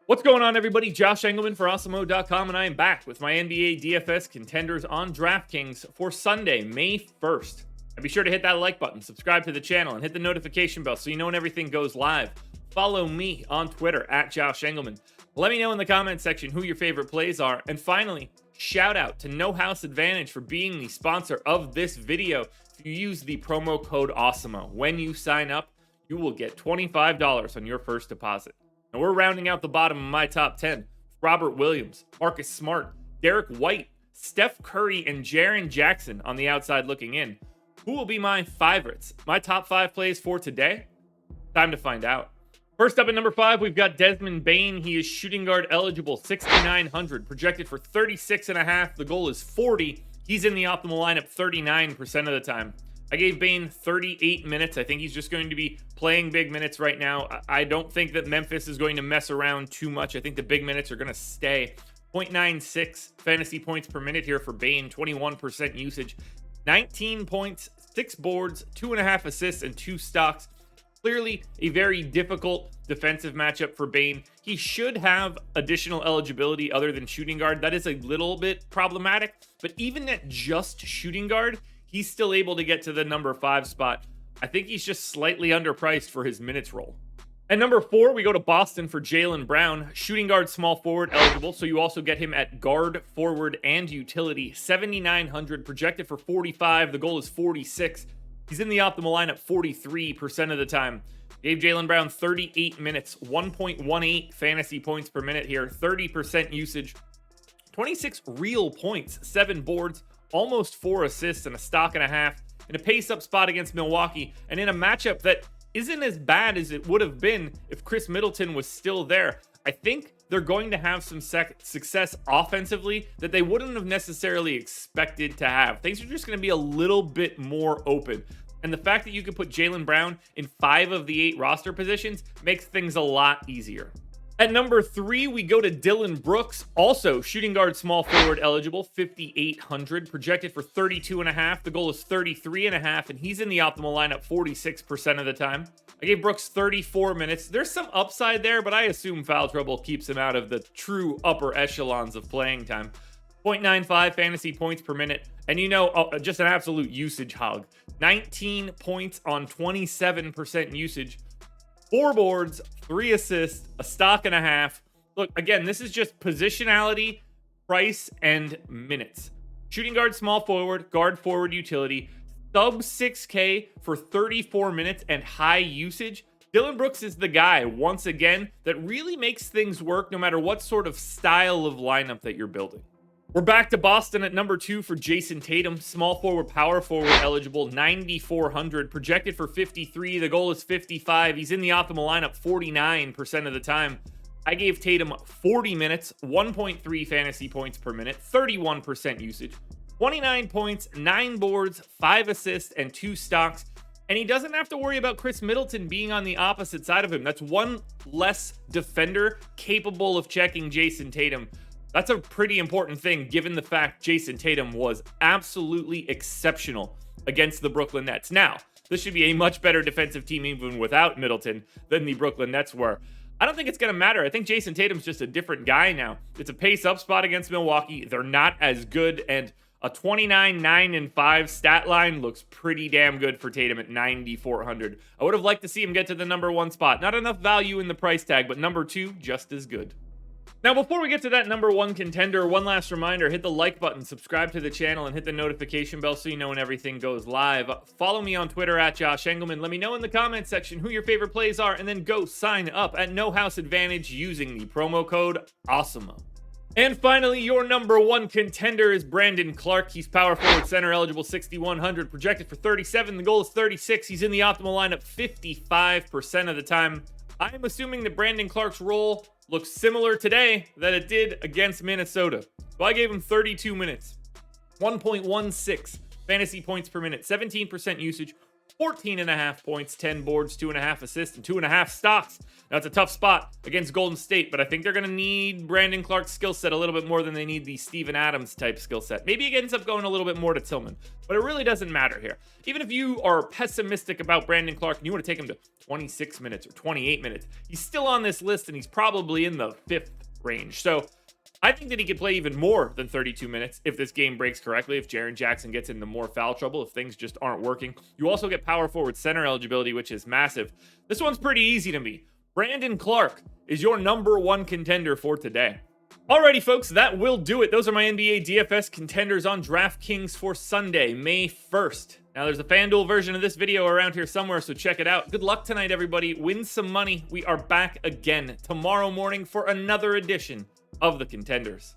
What's going on, everybody? Josh Engleman for Awesemo.com, and I am back with my NBA DFS contenders on DraftKings for Sunday, May 1st. And be sure to hit that like button, subscribe to the channel, and hit the notification bell so you know when everything goes live. Follow me on Twitter at Josh Engleman. Let me know in the comment section who your favorite plays are. And finally, shout out to No House Advantage for being the sponsor of this video. If you use the promo code Awesemo when you sign up, you will get $25 on your first deposit. And we're rounding out the bottom of my top 10. Robert Williams, Marcus Smart, Derek White, Steph Curry, and Jaren Jackson on the outside looking in. Who will be my favorites? My top 5 plays for today? Time to find out. First up at number 5, we've got Desmond Bane. He is shooting guard eligible, 6,900, projected for 36.5. The goal is 40. He's in the optimal lineup 39% of the time. I gave Bane 38 minutes. I think he's just going to be playing big minutes right now. I don't think that Memphis is going to mess around too much. I think the big minutes are going to stay. 0.96 fantasy points per minute here for Bane, 21% usage. 19 points, 6 boards, 2.5 assists, and 2 stocks. Clearly a very difficult defensive matchup for Bane. He should have additional eligibility other than shooting guard. That is a little bit problematic, but even at just shooting guard, he's still able to get to the number 5 spot. I think he's just slightly underpriced for his minutes role. At number 4, we go to Boston for Jaylen Brown. Shooting guard, small forward eligible, so you also get him at guard, forward, and utility. 7,900, projected for 45. The goal is 46. He's in the optimal lineup 43% of the time. Gave Jaylen Brown 38 minutes, 1.18 fantasy points per minute here, 30% usage, 26 real points, 7 boards, almost 4 assists, and a stock and a half in a pace-up spot against Milwaukee, and in a matchup that isn't as bad as it would have been if Chris Middleton was still there. I think they're going to have some success offensively that they wouldn't have necessarily expected to have. Things are just going to be a little bit more open. And the fact that you can put Jaylen Brown in 5 of the 8 roster positions makes things a lot easier. At number 3, we go to Dillon Brooks, also shooting guard, small forward eligible, 5,800, projected for 32.5. The goal is 33.5, and he's in the optimal lineup 46% of the time. I gave Brooks 34 minutes. There's some upside there, but I assume foul trouble keeps him out of the true upper echelons of playing time. 0.95 fantasy points per minute, and just an absolute usage hog. 19 points on 27% usage. 4 boards, 3 assists, a stock and a half. Look, again, this is just positionality, price, and minutes. Shooting guard, small forward, guard forward utility, sub 6K for 34 minutes and high usage. Dillon Brooks is the guy, once again, that really makes things work no matter what sort of style of lineup that you're building. We're back to Boston at number 2 for Jayson Tatum. Small forward, power forward eligible, 9,400. Projected for 53. The goal is 55. He's in the optimal lineup 49% of the time. I gave Tatum 40 minutes, 1.3 fantasy points per minute, 31% usage, 29 points, 9 boards, 5 assists, and 2 stocks. And he doesn't have to worry about Chris Middleton being on the opposite side of him. That's one less defender capable of checking Jayson Tatum. That's a pretty important thing given the fact Jayson Tatum was absolutely exceptional against the Brooklyn Nets. Now, this should be a much better defensive team even without Middleton than the Brooklyn Nets were. I don't think it's going to matter. I think Jayson Tatum's just a different guy now. It's a pace-up spot against Milwaukee. They're not as good, and a 29, 9, and 5 stat line looks pretty damn good for Tatum at 9,400. I would have liked to see him get to the number 1 spot. Not enough value in the price tag, but number 2, just as good. Now, before we get to that number 1 contender, one last reminder, hit the like button, subscribe to the channel, and hit the notification bell so you know when everything goes live. Follow me on Twitter at Josh Engleman. Let me know in the comment section who your favorite plays are, and then go sign up at No House Advantage using the promo code Awesemo. And finally, your number 1 contender is Brandon Clarke. He's power forward center eligible, 6,100, projected for 37. The goal is 36. He's in the optimal lineup 55% of the time. I'm assuming that Brandon Clarke's role looks similar today that it did against Minnesota. So I gave him 32 minutes, 1.16 fantasy points per minute, 17% usage, 14.5 points, 10 boards, 2.5 assists, and 2.5 stocks. Now, it's a tough spot against Golden State, but I think they're going to need Brandon Clarke's skill set a little bit more than they need the Steven Adams type skill set. Maybe it ends up going a little bit more to Tillman, but it really doesn't matter here. Even if you are pessimistic about Brandon Clarke and you want to take him to 26 minutes or 28 minutes, he's still on this list and he's probably in the 5th range. So I think that he could play even more than 32 minutes if this game breaks correctly, if Jaren Jackson gets into more foul trouble, if things just aren't working. You also get power forward center eligibility, which is massive. This one's pretty easy to me. Brandon Clarke is your number 1 contender for today. Alrighty, folks, that will do it. Those are my NBA DFS contenders on DraftKings for Sunday, May 1st. Now, there's a FanDuel version of this video around here somewhere, so check it out. Good luck tonight, everybody. Win some money. We are back again tomorrow morning for another edition of the Contenders.